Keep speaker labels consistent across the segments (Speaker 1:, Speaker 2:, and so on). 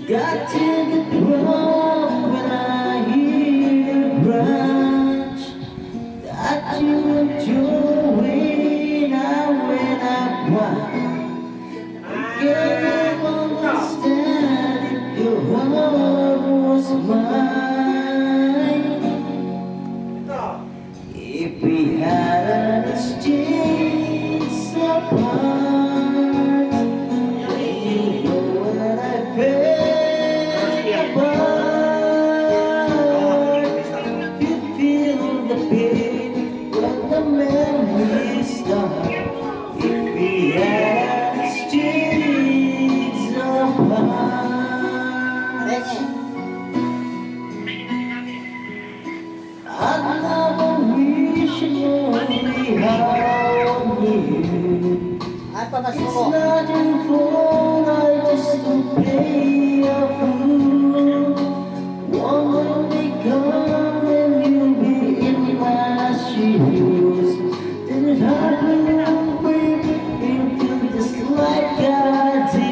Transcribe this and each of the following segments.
Speaker 1: Got to the point when I hear the grudge that you enjoy now when I cry. I can't understand if your heart was mine. If we had an exchange apart, you know what I felt. You feel the pain when the memories start. If we had exchanged our hearts, I never wish only how you. It's not your fault, I just don't play a fool. One will become and you'll be in my shoes. Then it happened, baby, you feel just like I do.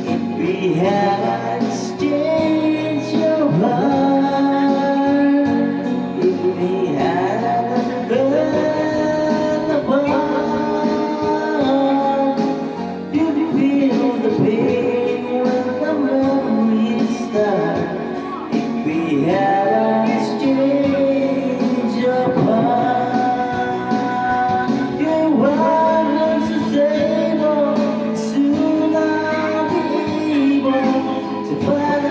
Speaker 1: If we had exchanged your heart, if we had been apart, you feel the pain when the memories start. If we had exchanged your heart, your words are stable. Soon I'll be able to find a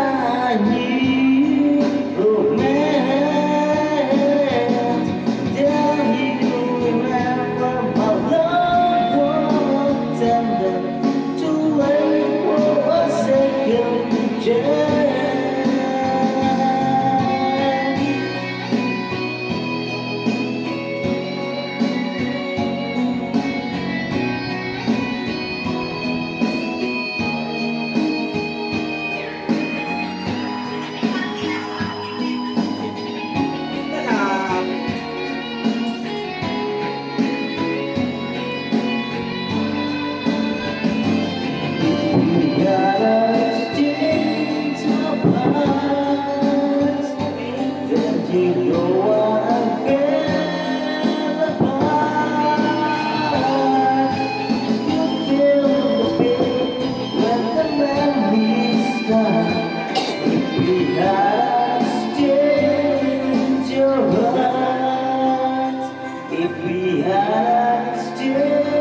Speaker 1: new romance. Then you remember my loved ones, and then too late for a second chance. We gotta exchange our parts. Then you know what I feel apart. You feel the pain when the memories start. If we had exchanged your heart, if we had exchanged